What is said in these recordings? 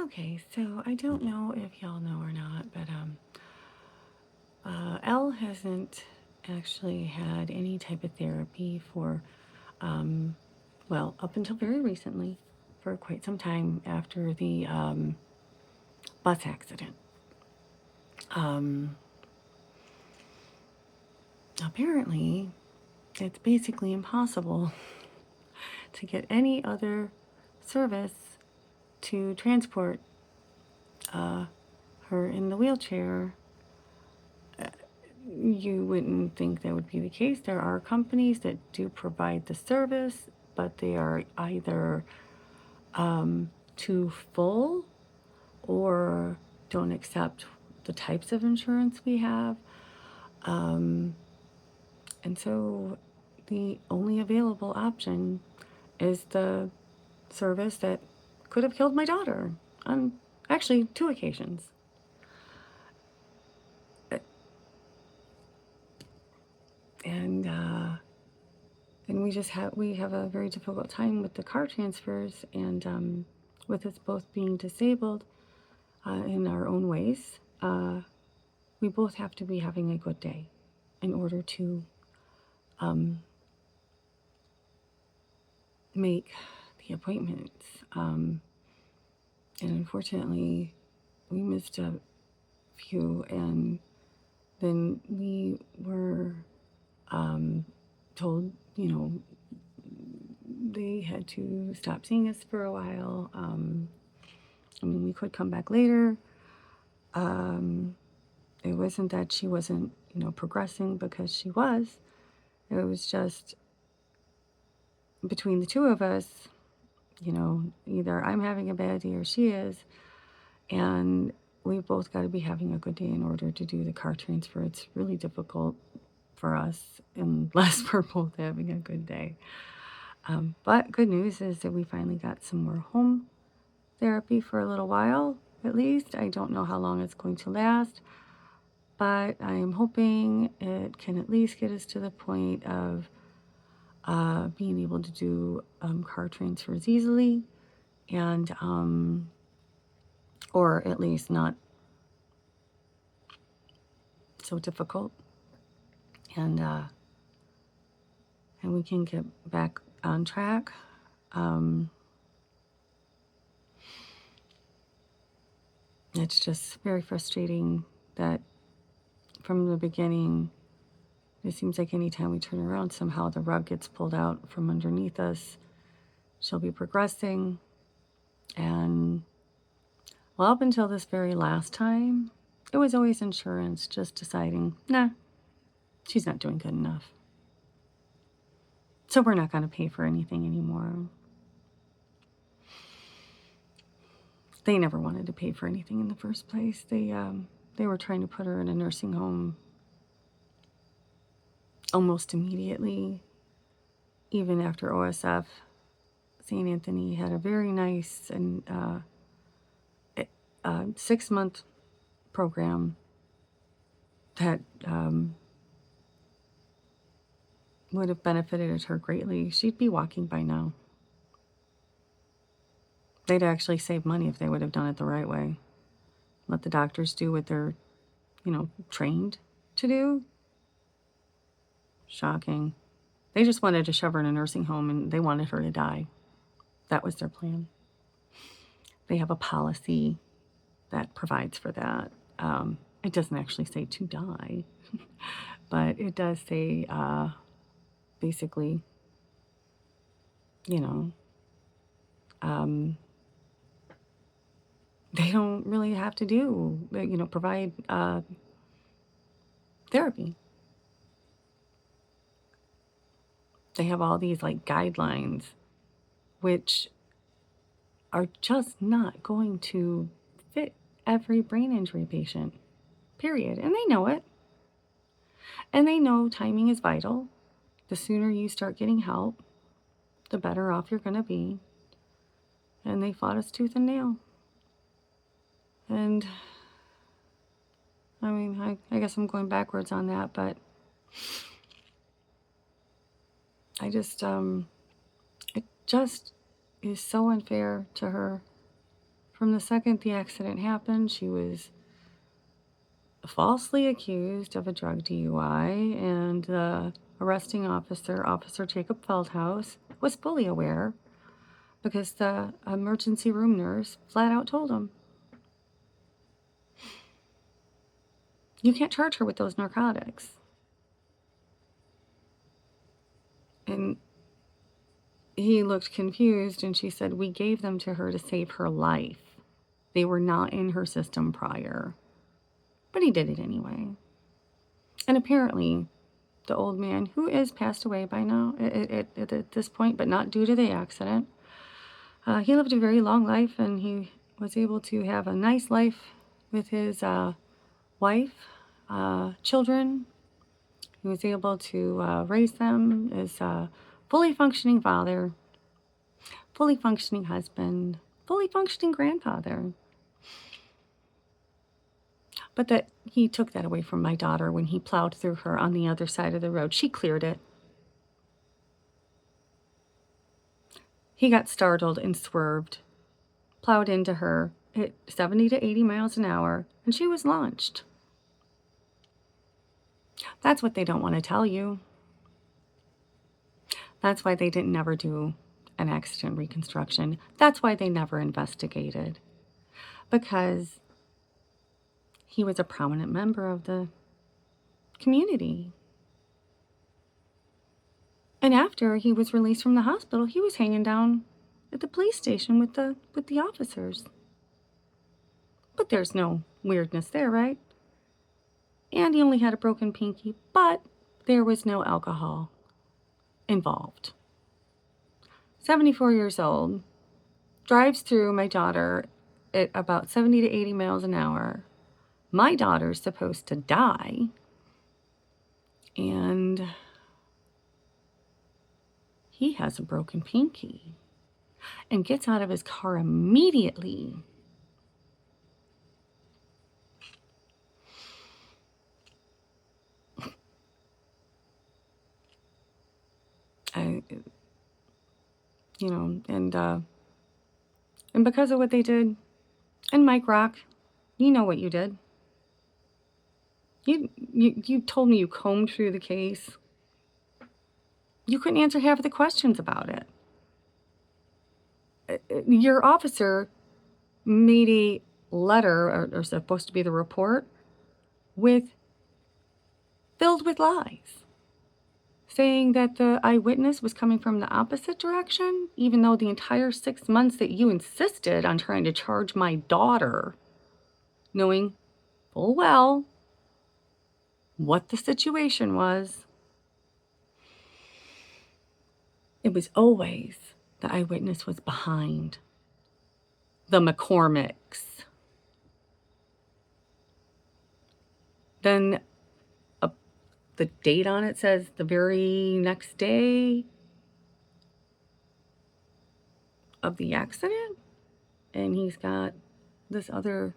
Okay, so I don't know if y'all know or not, but Elle hasn't actually had any type of therapy for, well, up until very recently, for quite some time after the bus accident. Um, Apparently, it's basically impossible to get any other service to transport her in the wheelchair. You wouldn't think that would be the case. There are companies that do provide the service, but they are either too full or don't accept the types of insurance we have. And so the only available option is the service that could have killed my daughter on actually 2 occasions. And we have a very difficult time with the car transfers, and with us both being disabled in our own ways, we both have to be having a good day in order to make the appointments. And unfortunately, we missed a few, and then we were told, they had to stop seeing us for a while. I mean, we could come back later. It wasn't that she wasn't, progressing, because she was. It was just between the two of us, either I'm having a bad day or she is. And we've both got to be having a good day in order to do the car transfer. It's really difficult for us unless we're both having a good day. But good news is that we finally got some more home therapy for a little while, at least. I don't know how long it's going to last, but I am hoping it can at least get us to the point of being able to do car transfers easily, and or at least not so difficult, and we can get back on track. It's just very frustrating that from the beginning, it seems like anytime we turn around, somehow the rug gets pulled out from underneath us. She'll be progressing. And, well, up until this very last time, it was always insurance just deciding, nah, she's not doing good enough. So we're not going to pay for anything anymore. They never wanted to pay for anything in the first place. They were trying to put her in a nursing home almost immediately, even after OSF. St. Anthony had a very nice and 6-month program that would have benefited her greatly. She'd be walking by now. They'd actually save money if they would have done it the right way. Let the doctors do what they're, trained to do. Shocking. They just wanted to shove her in a nursing home, and they wanted her to die. That was their plan. They have a policy that provides for that. It doesn't actually say to die, but it does say basically, they don't really have to provide therapy. They have all these like guidelines, which are just not going to fit every brain injury patient, period. And they know it. And they know timing is vital. The sooner you start getting help, the better off you're going to be. And they fought us tooth and nail. And I mean, I guess I'm going backwards on that, but I just, it just is so unfair to her from the second the accident happened, she was falsely accused of a drug DUI, and the arresting officer, Officer Jacob Feldhaus, was fully aware because the emergency room nurse flat out told him, you can't charge her with those narcotics. And he looked confused, and she said, we gave them to her to save her life. They were not in her system prior. But he did it anyway. And apparently, the old man, who is passed away by now at this point, but not due to the accident, he lived a very long life, and he was able to have a nice life with his wife, children. He was able to raise them as a fully functioning father, fully functioning husband, fully functioning grandfather. But that he took that away from my daughter when he plowed through her on the other side of the road. She cleared it. He got startled and swerved, plowed into her at 70 to 80 miles an hour, and she was launched. That's what they don't want to tell you. That's why they didn't never do an accident reconstruction. That's why they never investigated. Because he was a prominent member of the community. And after he was released from the hospital, he was hanging down at the police station with the officers. But there's no weirdness there, right? And he only had a broken pinky, but there was no alcohol involved. 74 years old, drives through my daughter at about 70 to 80 miles an hour. My daughter's supposed to die. And he has a broken pinky and gets out of his car immediately. And because of what they did, and Mike Rock, you know what you did. You told me you combed through the case. You couldn't answer half of the questions about it. Your officer made a letter, or supposed to be the report, filled with lies, saying that the eyewitness was coming from the opposite direction, even though the entire 6 months that you insisted on trying to charge my daughter, knowing full well what the situation was, it was always the eyewitness was behind the McCormicks. Then the date on it says the very next day of the accident, and he's got this other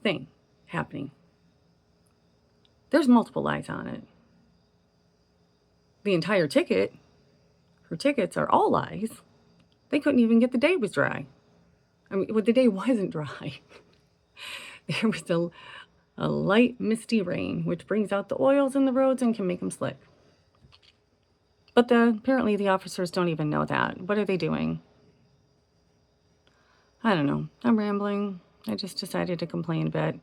thing happening. There's multiple lies on it. The entire ticket, her tickets are all lies. They couldn't even get the day was dry. I mean, well, the day wasn't dry. There was a light, misty rain, which brings out the oils in the roads and can make them slick. But apparently the officers don't even know that. What are they doing? I don't know. I'm rambling. I just decided to complain a bit.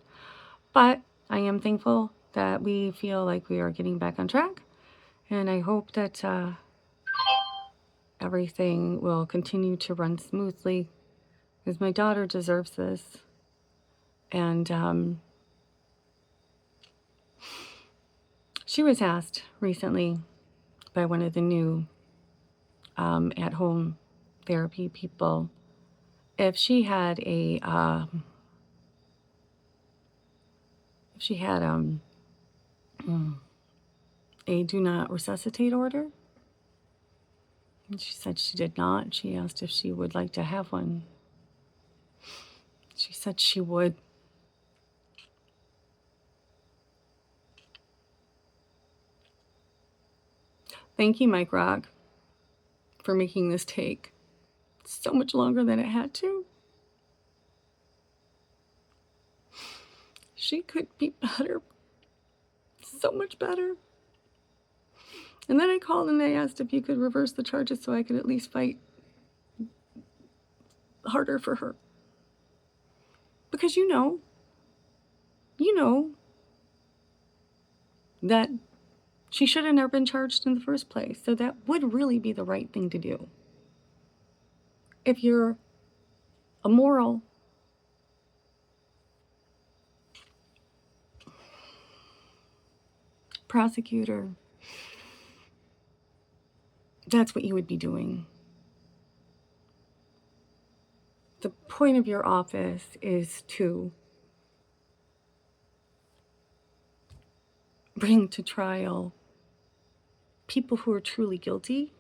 But I am thankful that we feel like we are getting back on track. And I hope that everything will continue to run smoothly, because my daughter deserves this. And she was asked recently by one of the new at-home therapy people if she had a do not resuscitate order. And she said she did not. She asked if she would like to have one. She said she would. Thank you, Mike Rock, for making this take so much longer than it had to. She could be better, so much better. And then I called and I asked if you could reverse the charges so I could at least fight harder for her. Because you know that she should have never been charged in the first place. So that would really be the right thing to do. If you're a moral prosecutor, that's what you would be doing. The point of your office is to bring to trial people who are truly guilty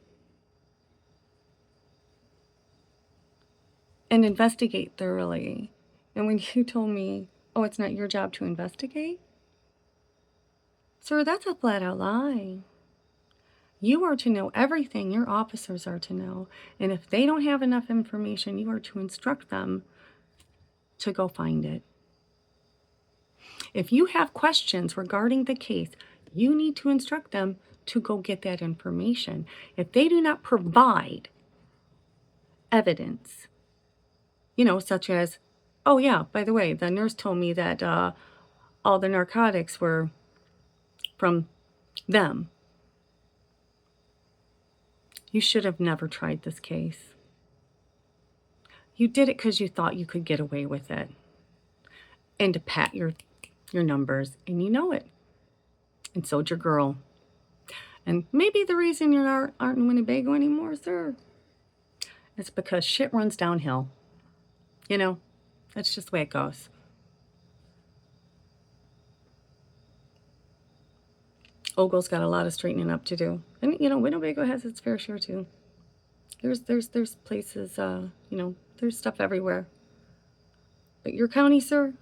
and investigate thoroughly. And when you told me, oh, it's not your job to investigate, sir, that's a flat out lie. You are to know everything your officers are to know. And if they don't have enough information, you are to instruct them to go find it. If you have questions regarding the case, you need to instruct them to go get that information. If they do not provide evidence, such as, oh yeah, by the way, the nurse told me that all the narcotics were from them. You should have never tried this case. You did it because you thought you could get away with it and to pat your numbers, and you know it. And so'd your girl. And maybe the reason you aren't in Winnebago anymore, sir, is because shit runs downhill. That's just the way it goes. Ogle's got a lot of straightening up to do. And, Winnebago has its fair share too. There's places, there's stuff everywhere. But your county, sir,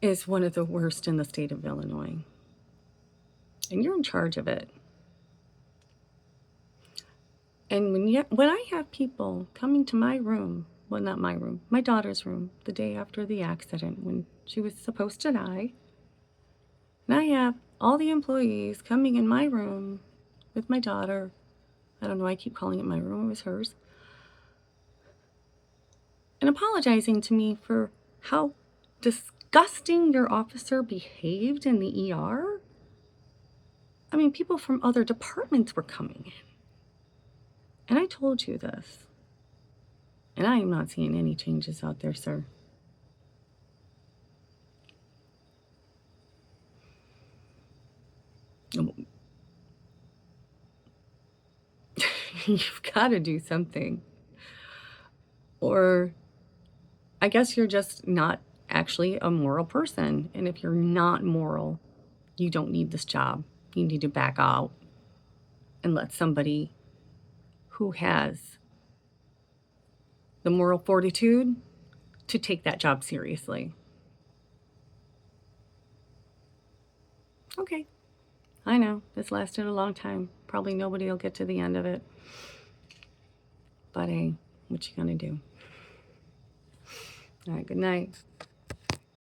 is one of the worst in the state of Illinois. And you're in charge of it. And when I have people coming to my room, well, not my room, my daughter's room, the day after the accident when she was supposed to die, and I have all the employees coming in my room with my daughter. I don't know, I keep calling it my room, it was hers. And apologizing to me for how disgusting your officer behaved in the ER. I mean, people from other departments were coming in. And I told you this. And I am not seeing any changes out there, sir. You've got to do something. Or I guess you're just not actually a moral person. And if you're not moral, you don't need this job. You need to back out and let somebody who has the moral fortitude to take that job seriously. Okay. I know, this lasted a long time. Probably nobody will get to the end of it. But hey, what you gonna do? All right, good night.